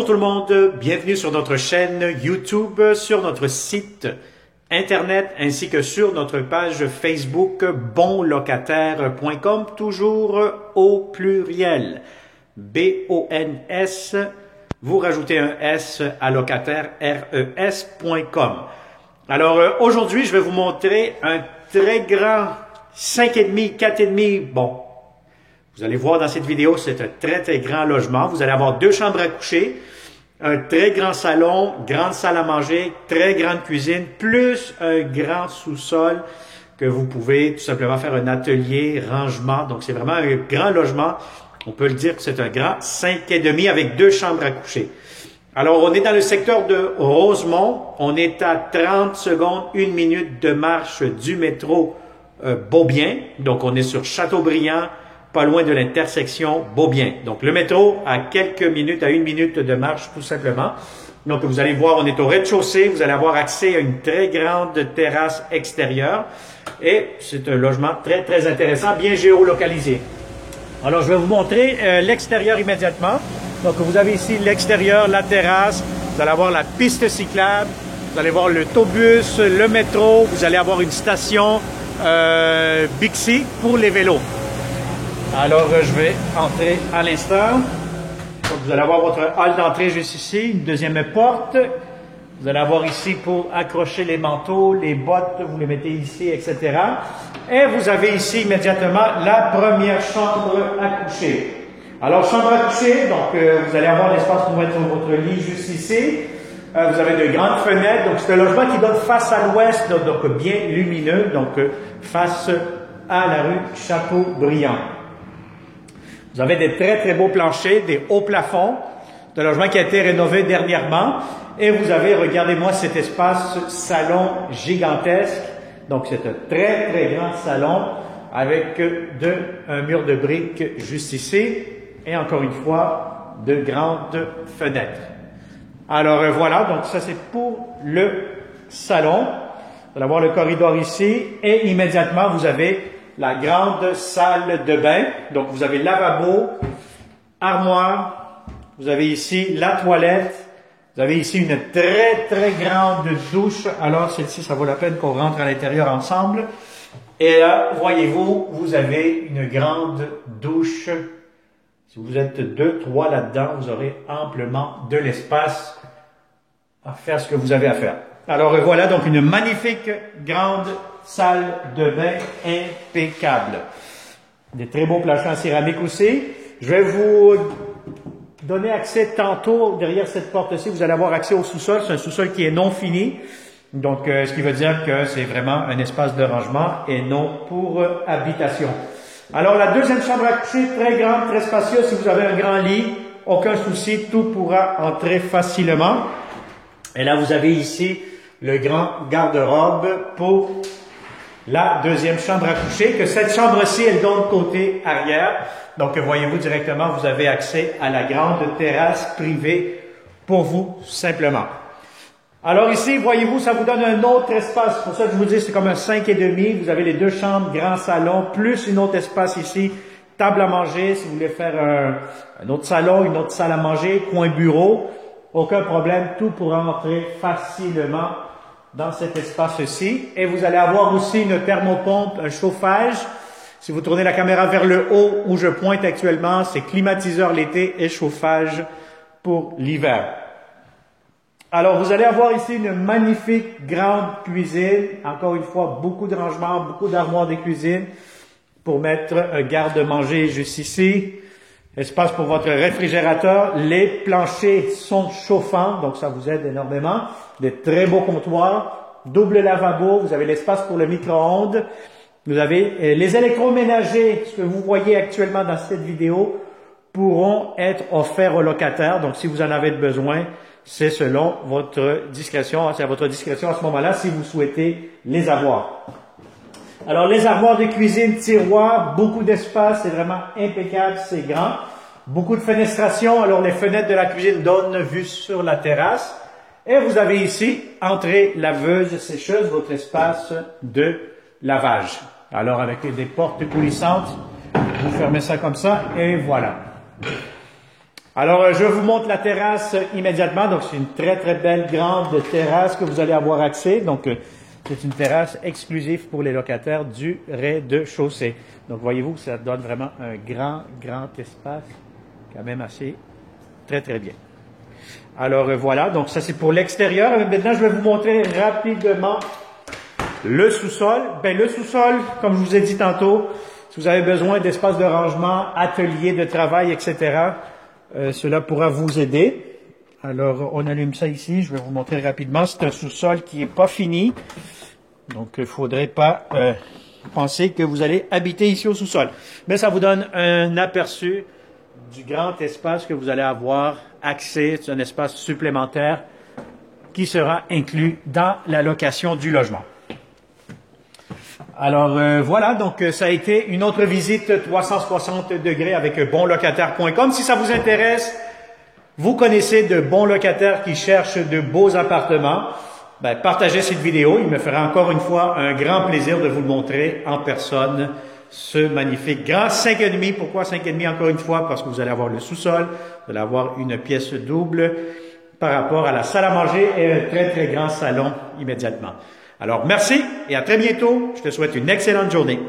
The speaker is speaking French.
Bonjour tout le monde, bienvenue sur notre chaîne YouTube, sur notre site internet ainsi que sur notre page Facebook bonlocataire.com, toujours au pluriel. B-O-N-S, vous rajoutez un S à locataire, R-E-S.com. Alors aujourd'hui, je vais vous montrer un très grand 5,5, 4,5, bon. Vous allez voir dans cette vidéo, c'est un très grand logement. Vous allez avoir 2 chambres à coucher, un très grand salon, grande salle à manger, très grande cuisine, plus un grand sous-sol que vous pouvez tout simplement faire un atelier, rangement. Donc, c'est vraiment un grand logement. On peut le dire que c'est un grand 5,5 avec 2 chambres à coucher. Alors, on est dans le secteur de Rosemont. On est à 30 secondes, 1 minute de marche du métro Beaubien. Donc, on est sur Châteaubriand, pas loin de l'intersection Beaubien. Donc, le métro à quelques minutes, à 1 minute de marche, tout simplement. Donc, vous allez voir, on est au rez-de-chaussée. Vous allez avoir accès à une très grande terrasse extérieure. Et c'est un logement très intéressant, bien géolocalisé. Alors, je vais vous montrer l'extérieur immédiatement. Donc, vous avez ici l'extérieur, la terrasse. Vous allez avoir la piste cyclable. Vous allez voir le l'autobus, le métro. Vous allez avoir une station Bixi pour les vélos. Alors, je vais entrer à l'instant. Donc, vous allez avoir votre hall d'entrée juste ici, une deuxième porte. Vous allez avoir ici pour accrocher les manteaux, les bottes, vous les mettez ici, etc. Et vous avez ici immédiatement la première chambre à coucher. Alors, chambre à coucher, donc vous allez avoir l'espace pour mettre votre lit juste ici. Vous avez de grandes fenêtres. Donc, c'est un logement qui donne face à l'ouest, donc bien lumineux, donc face à la rue Châteaubriand. Vous avez des très beaux planchers, des hauts plafonds. C'est un logement qui a été rénové dernièrement. Et vous avez, regardez-moi cet espace salon gigantesque. Donc, c'est un très grand salon avec un mur de briques juste ici. Et encore une fois, de grandes fenêtres. Alors, voilà. Donc, ça, c'est pour le salon. Vous allez avoir le corridor ici. Et immédiatement, vous avez la grande salle de bain. Donc, vous avez lavabo, armoire. Vous avez ici la toilette. Vous avez ici une très grande douche. Alors, celle-ci, ça vaut la peine qu'on rentre à l'intérieur ensemble. Et là, voyez-vous, vous avez une grande douche. Si vous êtes 2, 3 là-dedans, vous aurez amplement de l'espace à faire ce que vous avez à faire. Alors, voilà donc une magnifique grande salle de bain impeccable. Des très beaux planchers en céramique aussi. Je vais vous donner accès tantôt, derrière cette porte-ci, vous allez avoir accès au sous-sol. C'est un sous-sol qui est non fini. Donc, ce qui veut dire que c'est vraiment un espace de rangement et non pour habitation. Alors, la deuxième chambre à coucher, très grande, très spacieuse. Si vous avez un grand lit, aucun souci, tout pourra entrer facilement. Et là, vous avez ici le grand garde-robe pour la deuxième chambre à coucher, que cette chambre-ci, elle donne côté arrière. Donc, voyez-vous directement, vous avez accès à la grande terrasse privée pour vous, simplement. Alors ici, voyez-vous, ça vous donne un autre espace. Pour ça que je vous dis, c'est comme un 5,5. Vous avez les 2 chambres, grand salon, plus un autre espace ici, table à manger. Si vous voulez faire un autre salon, une autre salle à manger, coin bureau, aucun problème, tout pourra entrer facilement dans cet espace-ci. Et vous allez avoir aussi une thermopompe, un chauffage. Si vous tournez la caméra vers le haut où je pointe actuellement, c'est climatiseur l'été et chauffage pour l'hiver. Alors, vous allez avoir ici une magnifique grande cuisine. Encore une fois, beaucoup de rangements, beaucoup d'armoires de cuisine pour mettre un garde-manger juste ici. Espace pour votre réfrigérateur. Les planchers sont chauffants, donc ça vous aide énormément. Des très beaux comptoirs. Double lavabo. Vous avez l'espace pour le micro-ondes. Vous avez les électroménagers, ce que vous voyez actuellement dans cette vidéo, pourront être offerts aux locataires. Donc, si vous en avez besoin, c'est selon votre discrétion. C'est à votre discrétion à ce moment-là si vous souhaitez les avoir. Alors, les armoires de cuisine, tiroirs, beaucoup d'espace, c'est vraiment impeccable, c'est grand. Beaucoup de fenestration. Alors, les fenêtres de la cuisine donnent vue sur la terrasse. Et vous avez ici, entrée laveuse, sécheuse, votre espace de lavage. Alors, avec des portes coulissantes, vous fermez ça comme ça et voilà. Alors, je vous montre la terrasse immédiatement. Donc, c'est une très, très belle grande terrasse que vous allez avoir accès. Donc, c'est une terrasse exclusive pour les locataires du rez-de-chaussée. Donc, voyez-vous, ça donne vraiment un grand, grand espace, quand même assez, très, très bien. Alors, voilà. Donc, ça, c'est pour l'extérieur. Maintenant, je vais vous montrer rapidement le sous-sol. Ben, le sous-sol, comme je vous ai dit tantôt, si vous avez besoin d'espace de rangement, atelier de travail, etc., cela pourra vous aider. Alors, on allume ça ici. Je vais vous montrer rapidement. C'est un sous-sol qui n'est pas fini. Donc, il ne faudrait pas penser que vous allez habiter ici au sous-sol. Mais ça vous donne un aperçu du grand espace que vous allez avoir accès. C'est un espace supplémentaire qui sera inclus dans la location du logement. Alors voilà, donc ça a été une autre visite 360 degrés avec bonlocataire.com. Si ça vous intéresse, vous connaissez de bons locataires qui cherchent de beaux appartements, ben, partagez cette vidéo. Il me fera encore une fois un grand plaisir de vous le montrer en personne, ce magnifique grand 5,5. Pourquoi 5,5 encore une fois? Parce que vous allez avoir le sous-sol, vous allez avoir une pièce double par rapport à la salle à manger et un très très grand salon immédiatement. Alors, merci et à très bientôt. Je te souhaite une excellente journée.